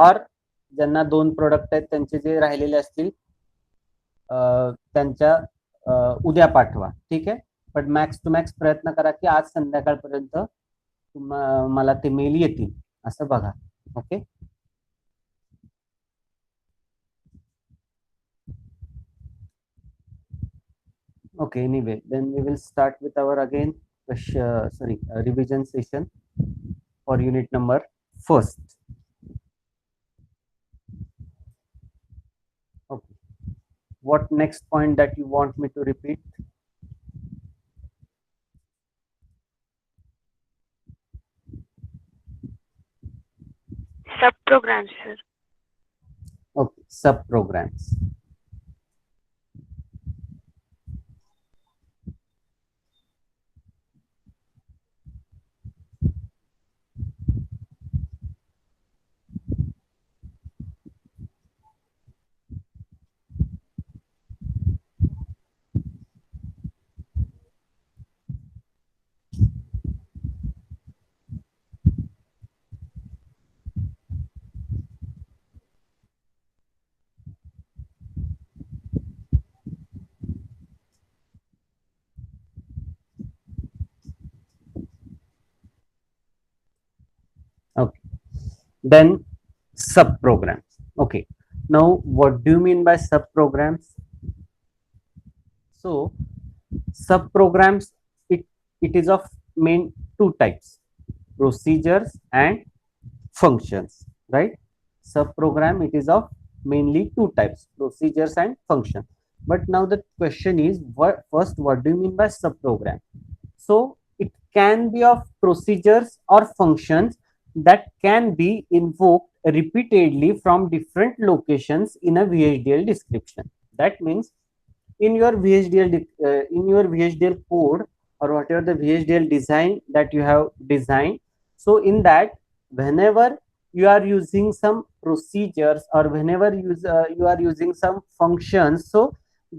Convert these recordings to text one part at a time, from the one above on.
और ज्यांना 2 प्रोडक्ट आहेत त्यांचे जे राहिलेले असतील त्यांच्या उद्या पाठवा. ठीक आहे, पण मॅक्स टू मॅक्स प्रयत्न करा की आज संध्याकाळपर्यंत मला ते मेल येतील असं बघा. Okay, okay, anyway, then we will start with our again revision session for unit number first. Okay, what next point that you want me to repeat? Sub programs, sir. Okay, sub programs. Okay, then sub programs. Okay, now what do you mean by sub programs? So sub programs, it is of main two types, procedures and functions, right? Sub program, it is of mainly two types, procedures and function. But now the question is, what do you mean by sub program? So it can be of procedures or functions that can be invoked repeatedly from different locations in a VHDL description. That means in your VHDL code or whatever the VHDL design that you have designed, so in that, whenever you are using some procedures or whenever you are using some functions, so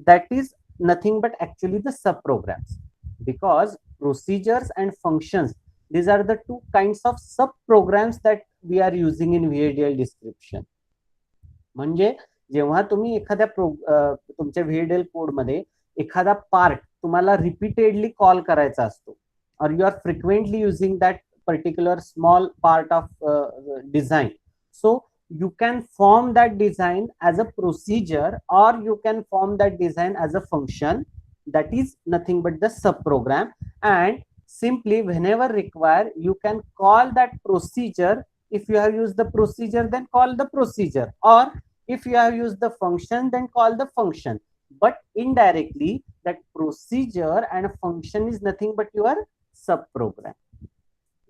that is nothing but actually the sub programs, because procedures and functions, these are the two kinds of sub programs that we are using in VHDL description. म्हणजे जेव्हा तुम्ही एखाद्या तुमच्या VHDL code मध्ये एखादा part तुम्हाला repeatedly call करायचा असतो, or you are frequently using that particular small part of design, so you can form that design as a procedure or you can form that design as a function, that is nothing but the sub program. And simply whenever required you can call that procedure. If you have used the procedure, then call the procedure, or if you have used the function, then call the function. But indirectly that procedure and function is nothing but your sub program,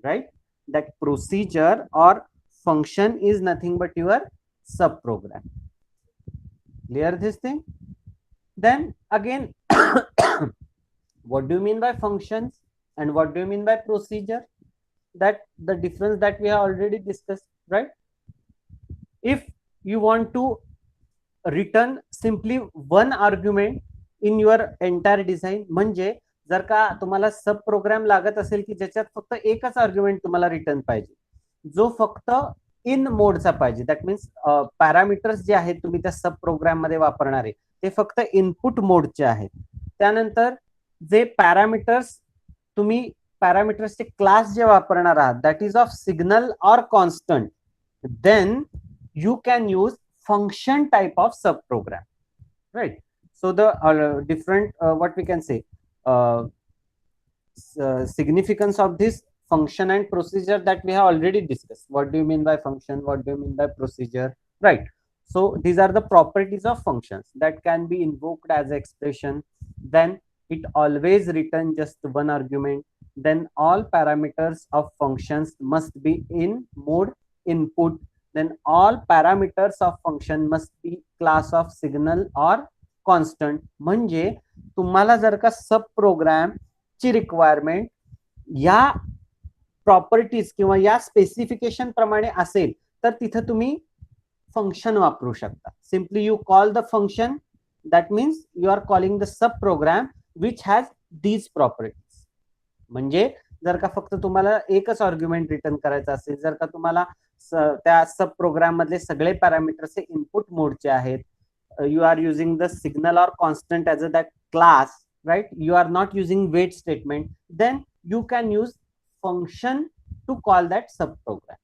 right? That procedure or function is nothing but your sub program. Clear this thing? Then again, what do you mean by functions and what do you mean by procedure? That the difference that we have already discussed, right? If you want to return simply one argument in your entire design, म्हणजे जर का तुम्हाला सब programme लागत असेल की ज्याच्यात फक्त एकच आर्ग्युमेंट तुम्हाला रिटर्न पाहिजे, जो फक्त इन मोडचा पाहिजे, दॅट मीन्स पॅरामीटर्स जे आहेत तुम्ही त्या सब प्रोग्राम मध्ये वापरणार आहे ते फक्त इनपुट मोडचे आहेत. त्यानंतर जे पॅरामीटर्स तुम्ही पॅरामीटर्सचे क्लास जे वापरणार आहात, that is of signal or constant, then you can use function type of sub program, right? So the different what we can say significance of this function and procedure that we have already discussed. What do you mean by function, what do you mean by procedure, right? So these are the properties of functions that can be invoked as expression, then it always return just one argument, then all parameters of functions must be in mode input, then all parameters of function must be class of signal or constant. म्हणजे तुम्हाला जर का सब programme ची requirement या properties किंवा या specification प्रमाणे असेल तर तिथे तुम्ही फंक्शन वापरू शकता. Simply you call the function, that means you are calling the sub program which has these properties. म्हणजे जर का फक्त तुम्हाला एकच आर्ग्युमेंट रिटर्न करायचं असेल, जर का तुम्हाला त्या सब प्रोग्राम मधले सगळे पॅरामीटर्स हे इनपुट मोडचे आहेत, you are using the signal or constant as a that class, right? You are not using wait statement, then you can use function to call that subprogram.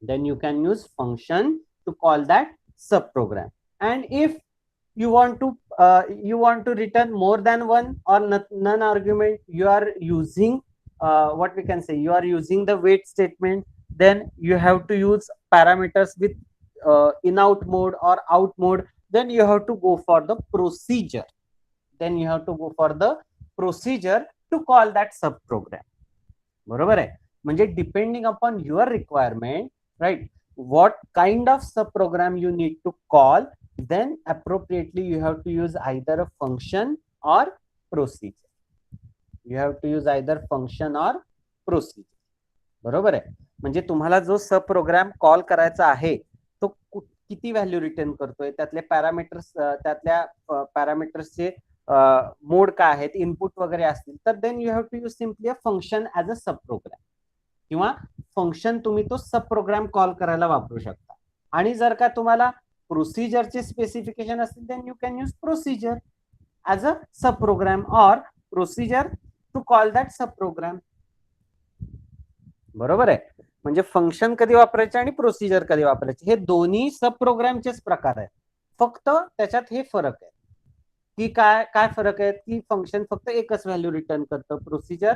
Then you can use function to call that subprogram. And if you want to return more than one or none argument, you are using what we can say, you are using the wait statement, then you have to use parameters with in out mode or out mode, then you have to go for the procedure, to call that subprogram. बरोबर आहे. म्हणजे depending upon your requirement, right, what kind of subprogram you need to call, then appropriately you have to use either a function or procedure. You have to use either function or procedure. बरोबर आहे. म्हणजे तुम्हाला जो सब programme call करायचा आहे तो किती व्हॅल्यू रिटर्न करतोय, त्यातले पॅरामीटर्सचे मोड काय आहेत, इनपुट वगैरे असतील, तर then you have to use simply a function as a sub program, किंवा फंक्शन तुम्ही तो सब प्रोग्राम कॉल करायला वापरू शकता. आणि जर का तुम्हाला प्रोसिजरचे स्पेसिफिकेशन असतील, then you can use procedure as a sub program or procedure to call that sub program. बरोबर आहे. म्हणजे फंक्शन कधी वापरायचे आणि प्रोसिजर कधी वापरायचे हे दोन्ही सब प्रोग्रामचेच प्रकार आहेत. फक्त त्याच्यात हे फरक आहे की काय फरक आहे की फंक्शन फक्त एकच व्हॅल्यू रिटर्न करतं, procedure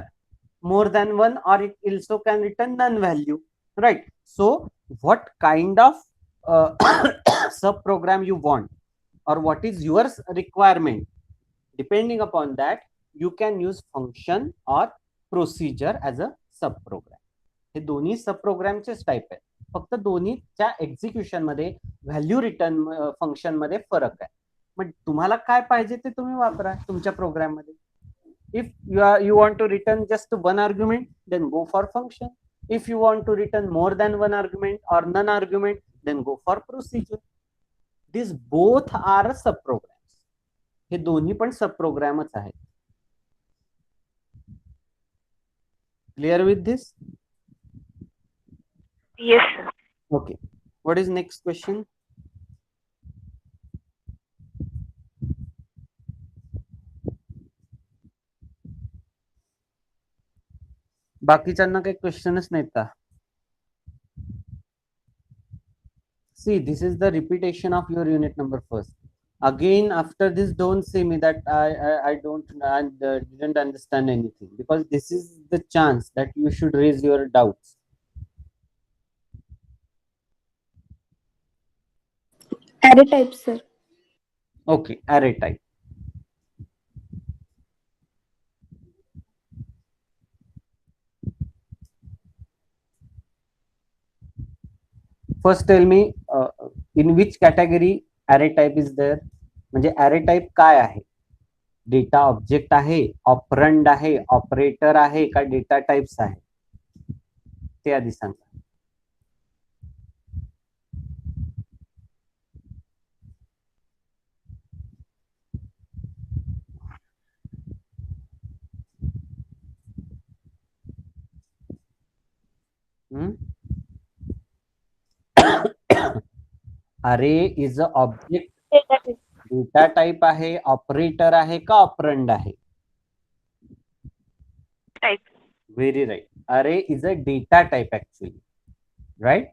more than one, or it also can return none value, right? So what kind of sub program you want or what is your requirement, depending upon that you can use function or procedure as a sub program. हे दोन्ही सब प्रोग्रामचेच type आहेत, फक्त दोन्हीच्या execution मध्ये value return function मध्ये फरक आहे. मग तुम्हाला काय पाहिजे ते तुम्ही वापरा तुमच्या प्रोग्राम मध्ये. If you want to return just one argument, then go for function. If you want to return more than one argument or none argument, then go for procedure. These both are subprograms. हे दोन्ही पण सबप्रोग्रामच आहेत. Clear with this? Yes, sir. Okay. What is next question? बाकीच्यांना काही क्वेश्चनच नाहीत का? See, this is the repetition of your unit number first. Again, after this, don't say me that I didn't understand anything, because this is the chance that you should raise your doubts. Array type, sir. Okay, array type. First tell me in which category array type is there. म्हणजे array type काय आहे? Data object आहे, operand आहे, operator आहे का data types आहे, ते आधी सांगा. अरे is a object, data type आहे, ऑपरेटर आहे का ऑपरंड आहे? Type. Very right. Array is a data type actually, right?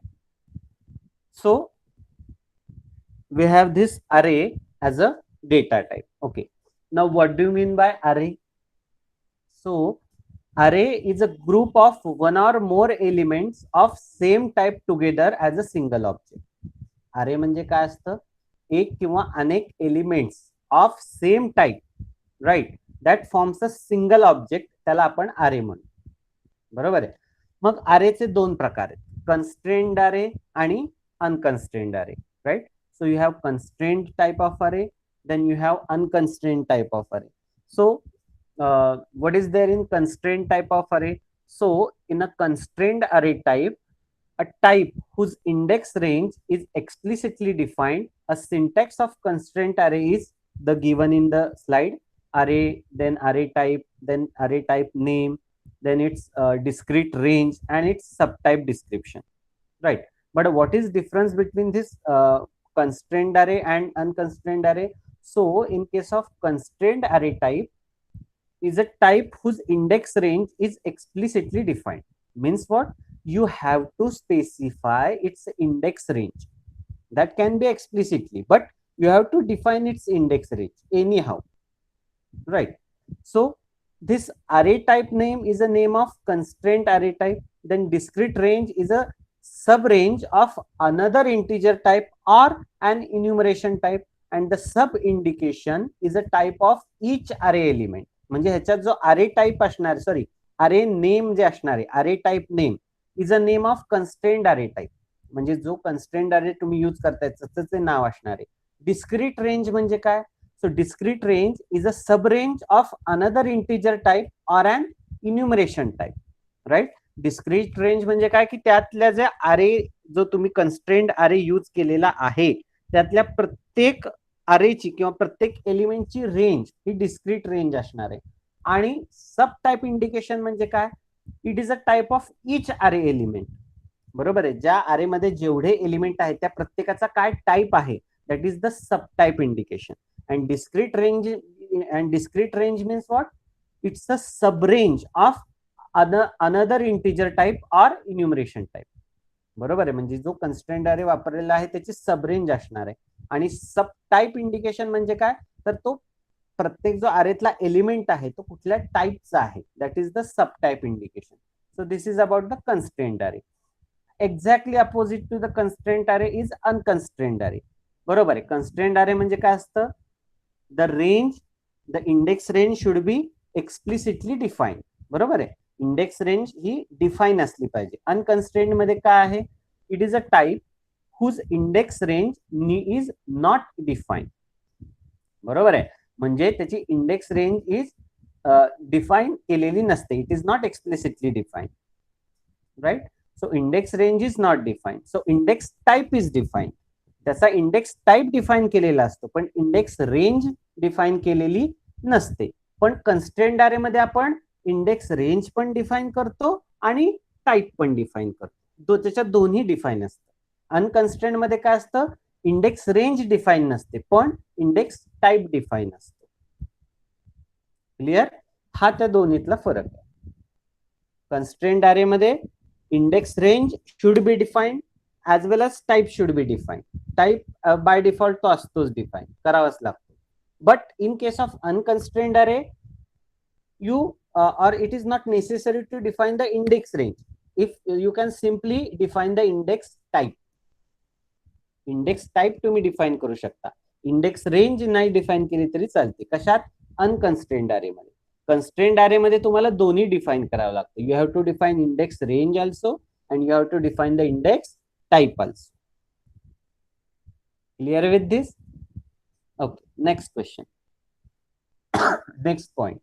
So we have this array as a data type. Okay. Now what do you mean by array? So array is a group of one or more elements of same type together as a single object. Array म्हणजे काय असतं? एक किंवा अनेक elements of same type, right, that forms a single object, त्याला आपण अरे म्हणतो. बरोबर आहे. मग अरेचे दोन प्रकार आहेत, कन्स्ट्रेन्ड अरे आणि unconstrained array, right. So you have constrained type of array, then you have unconstrained type of array. So what is there in constraint type of array? So in a constrained array type, a type whose index range is explicitly defined, a syntax of constraint array is the given in the slide: array, then array type, then array type name, then its discrete range, and its subtype description, right? But what is difference between this constrained array and unconstrained array? So in case of constrained array type is a type whose index range is explicitly defined. Means what? You have to specify its index range. That can be explicitly, but you have to define its index range anyhow, right? So this array type name is a name of constraint array type. Then discrete range is a sub range of another integer type or an enumeration type, and the sub indication is a type of each array element. म्हणजे ह्याच्यात जो अरे type असणार, sorry अरे name जे असणार आहे, array type name is a name of constrained array type. म्हणजे जो कन्स्ट्रेंड अरे तुम्ही यूज करताय त्याचं नाव असणार आहे. डिस्क्रीट रेंज म्हणजे काय? So discrete range is a subrange of another integer type or an enumeration type, right? Discrete range म्हणजे काय की त्यातल्या जे अरे जो तुम्ही कन्स्ट्रेंड अरे यूज केलेला आहे त्यातल्या प्रत्येक अरेची किंवा प्रत्येक एलिमेंटची रेंज ही डिस्क्रीट रेंज असणार आहे. आणि सब टाइप इंडिकेशन म्हणजे काय? It is a type of each अरे एलिमेंट. बरोबर आहे. ज्या अरे मध्ये जेवढे एलिमेंट आहेत त्या प्रत्येकाचा काय टाइप आहे, that is the subtype indication. And discrete range means what? It's a sub range of another integer type or enumeration type. बरोबर आहे. म्हणजे जो कन्स्ट्रेंट अरे वापरलेला आहे त्याची सब रेंज असणार आहे. आणि सब टाइप इंडिकेशन म्हणजे काय? तर तो प्रत्येक जो अरेतला एलिमेंट आहे तो कुठल्या टाइपचा आहे, that is the subtype indication. So this is about the constraint array. Exactly opposite to the constraint array is unconstraint array. बरोबर आहे. कन्स्ट्रेंट अरे म्हणजे काय असतं? the range, the index range should be explicitly defined. बरोबर आहे. Index range ही define असली पाहिजे. अनकन्स्ट्रेंड मध्ये काय आहे? It is a type whose index range is not define. बरोबर आहे. म्हणजे त्याची इंडेक्स रेंज इज डिफाईन केलेली नसते. It is not explicitly define, right? So index range is not define. So index type is define. त्याचा index type define केलेला असतो पण इंडेक्स रेंज डिफाईन केलेली नसते. पण कन्स्ट्रेंट अरे मध्ये आपण इंडेक्स रेंज पण डिफाईन करतो आणि टाइप पण डिफाईन करतो. त्याच्यात दोन्ही डिफाईन असतं. अनकन्स्ट्रेंट मध्ये काय असतं? इंडेक्स रेंज डिफाईन नसते पण इंडेक्स टाइप डिफाईन असतो. क्लिअर? हा त्या दोन्हीतला फरक आहे. कन्स्ट्रेंट अरे मध्ये index range should be define as well as type should be defined. Type by default तो असतोच डिफाईन, करावाच लागतो. But in case of unconstrained array, you or it is not necessary to define the index range. If you can simply define the index type. Index type तुम्ही define करू शकता. Index range नाही define केली तरी चालते. कशात? अनकन्स्ट्रेंड अरे मध्ये. कन्स्ट्रेंड अरे मध्ये तुम्हाला दोन्ही डिफाईन करावं लागतं. You have to define index range also and you have to define the index type also. Clear with this? Okay, next question. Next point.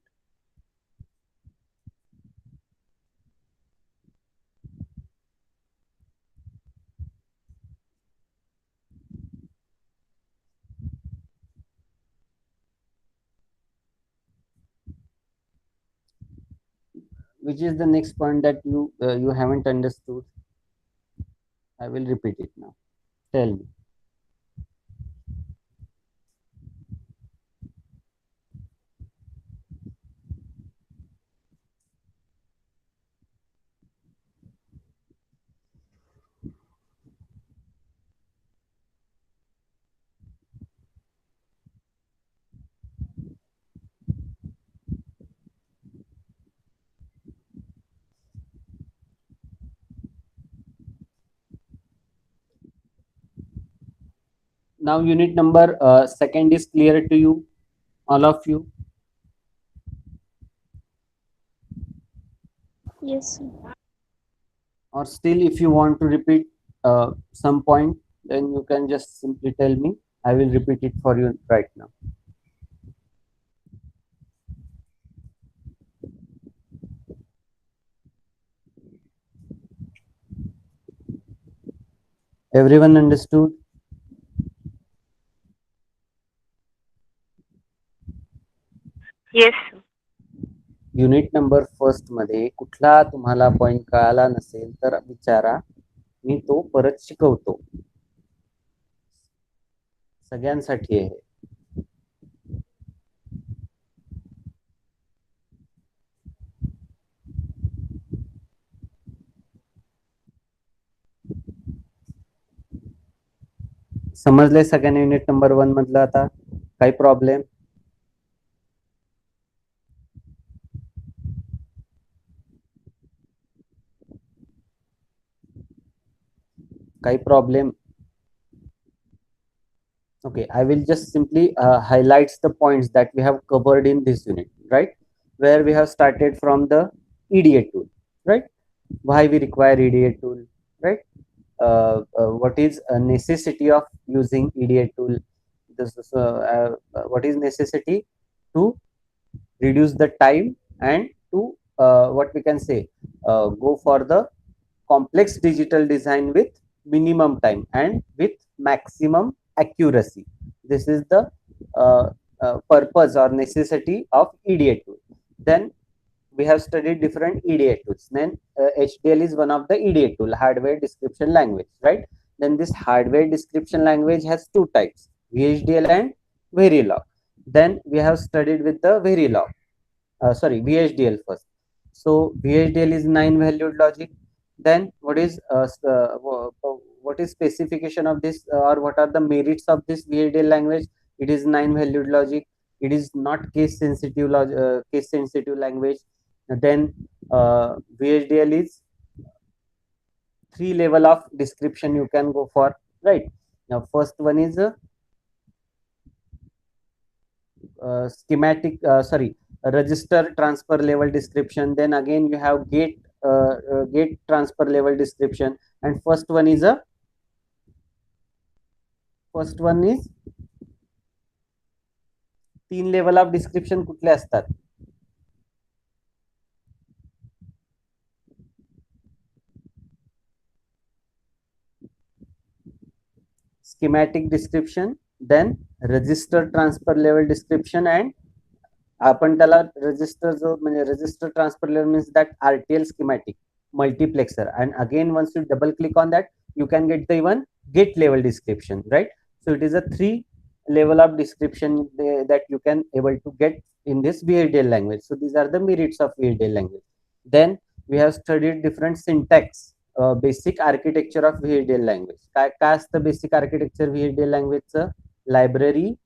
Which is the next point that you haven't understood? I will repeat it now. Tell me. Now unit number second is clear to you, all of you? Yes, sir. Or still if you want to repeat some point, then you can just simply tell me. I will repeat it for you right now. Everyone understood? Yes, sir. Unit number first मध्ये कुठला तुम्हाला point कळाला नसेल तर विचारा, मी तो परत शिकवतो. सगळ्यांसाठी आहे. समजले सगळ्यांनी युनिट नंबर 1 मधलं? आता काही प्रॉब्लेम? काही problem? Okay, I will just simply highlights the points that we have covered in this unit, right? Where we have started from the EDA tool, right? Why we require EDA tool, right? What is a necessity of using EDA tool? This is what is necessity to reduce the time and to what we can say go for the complex digital design with minimum time and with maximum accuracy. This is the purpose or necessity of EDA tool. Then we have studied different EDA tools. Then HDL is one of the EDA tool, hardware description language, right? Then this hardware description language has two types, VHDL and Verilog. Then we have studied with the Verilog, VHDL first. So VHDL is 9-valued logic. Then what is specification of this, or what are the merits of this VHDL language? It is 9-valued logic. It is not case sensitive language. Then VHDL is 3 level of description you can go for, right? Now first one is register transfer level description. Then again you have gate transfer level description, and first one is 3 level of description कुठले असतात? schematic description, then register transfer level description, and आपण त्याला register जो म्हणजे register transfer level means that RTL schematic multiplexer, and again once you double click on that you can get the even gate level description, right? So it is a 3 level of description that you can able to get in this VHDL language. So these are the merits of VHDL language. Then we have studied different syntax, basic architecture of VHDL language. काय असतं basic architecture VHDL language? Library,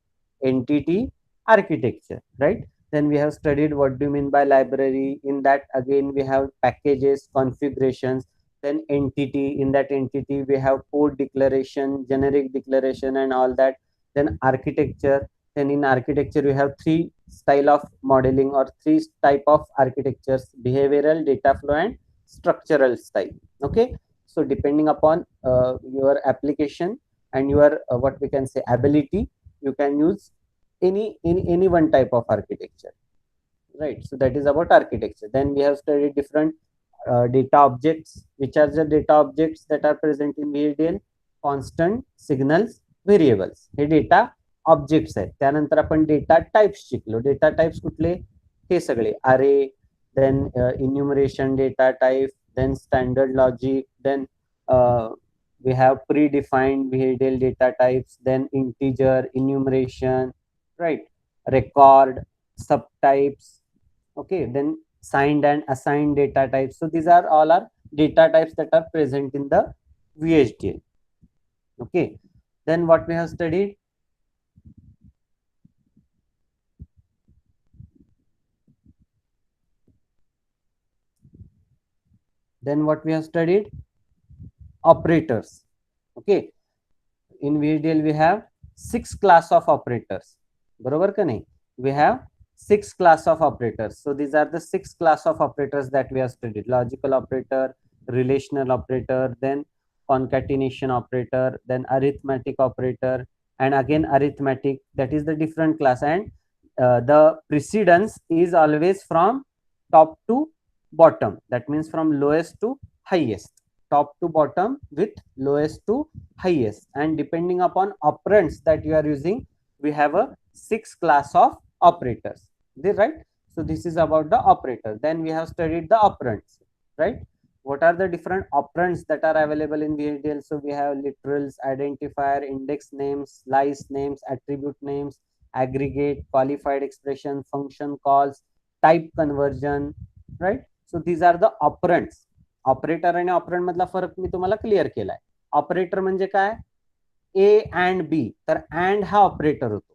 entity, architecture, right? Then we have studied what do you mean by library. In that again we have packages, configurations. Then entity, in that entity we have code declaration, generic declaration, and all that. Then architecture, then in architecture we have 3 style of modeling or 3 type of architectures: behavioral, data flow, and structural style. Okay, so depending upon your application and your what we can say ability, you can use any one type of architecture, right? So that is about architecture. Then we have studied different data objects. Which are the data objects that are present in VHDL? Constant, signals, variables. Hey data objects आहेत. त्यानंतर आपण data types शिकलो. data types कुठले? हे सगळे array, then enumeration data type, then standard logic, then we have predefined VHDL data types, then integer, enumeration, right? Record, subtypes. Okay, then signed and assigned data types. So these are all our data types that are present in the VHDL. Okay, then what we have studied? Then what we have studied? Operators. Okay, in VHDL we have 6 class of operators. बरोबर का नाही? We have 6 class of operators. So these are the 6 class of operators that we have studied: logical operator, relational operator, then concatenation operator, then arithmetic operator, and again arithmetic. That is the different class, and the precedence is always from top to bottom. That means from lowest to highest, top to bottom with lowest to highest, and depending upon operands that you are using, we have a 6 class of operators, right? So this is about the operator. Then we have studied the operands, right? What are the different operands that are available in VHDL? So we have literals, identifier, index names, slice names, attribute names, aggregate, qualified expression, function calls, type conversion, right? So these are the operands. Operator आणि operand मधला फरक मी तुम्हाला clear केलाय. Operator म्हणजे काय? A and B. तर and हा ऑपरेटर होतो,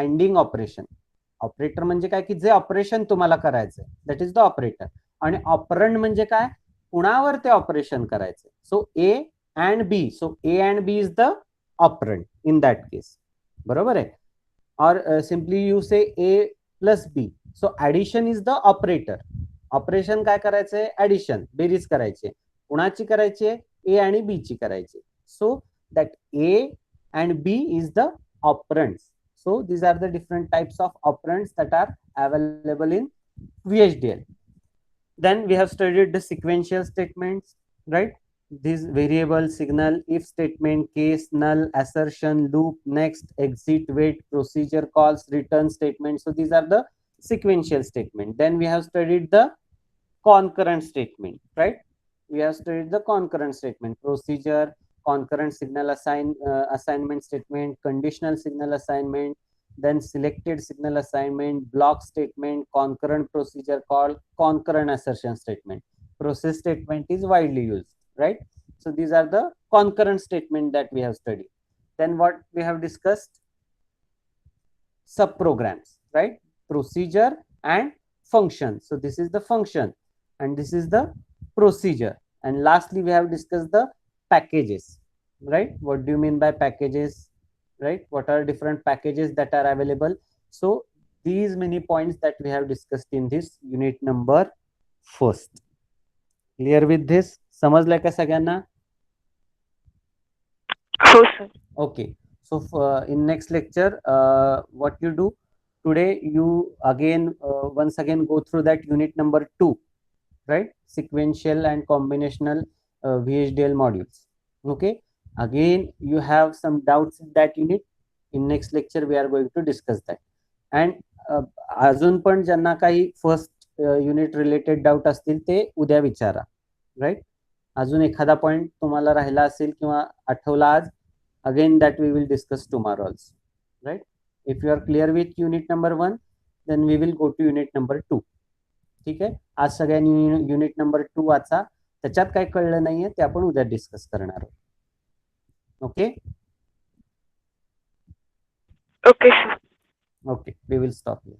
अँडिंग ऑपरेशन. ऑपरेटर म्हणजे काय की जे ऑपरेशन तुम्हाला करायचंय, दॅट इज द ऑपरेटर. आणि ऑपरंड म्हणजे काय? कुणावर ते ऑपरेशन करायचंय. So A and B. So A and B is the operand in that case. बरोबर आहे. और simply you say A plus B. So addition is the operator. Operation काय करायचंय? ऍडिशन, बेरीज करायची. कुणाची करायची? ए आणि बी ची करायची. So that A and B is the operands. So these are the different types of operands that are available in VHDL. Then we have studied the sequential statements, right? These variable, signal, if statement, case, null, assertion, loop, next, exit, wait, procedure calls, return statement. So these are the sequential statement. Then we have studied the concurrent statement, right? We have studied the concurrent statement, procedure, concurrent signal assignment statement, conditional signal assignment, then selected signal assignment, block statement, concurrent procedure call, concurrent assertion statement. Process statement is widely used, right? So these are the concurrent statement that we have studied. Then what we have discussed? Subprograms, right? Procedure and function. So this is the function and this is the procedure. And lastly, we have discussed the packages, right? What do you mean by packages, right? What are different packages that are available? So these many points that we have discussed in this unit number first. Clear with this? समजलंय का सगळ्यांना? हो sir. Okay. So in next lecture, what you do today, you again once again go through that unit number 2, right? Sequential and combinational VHDL modules. Okay. Again, you have some doubts in that unit. In next lecture, we are going to discuss that. And अजून पण ज्यांना काही first unit related doubt असतील ते उद्या विचारा, right? अजून एखादा पॉइंट तुम्हाला राहिला असेल किंवा आठवला आज, again that we will discuss tomorrow also, right? If you are clear with unit number 1, then we will go to unit number 2. ठीक आहे. आज सगळ्यांनी युनिट नंबर 2 वाचा. त्याच्यात काय कळलं नाहीये ते आपण उद्या डिस्कस करणार आहोत. Okay okay sir. Okay, we will stop here.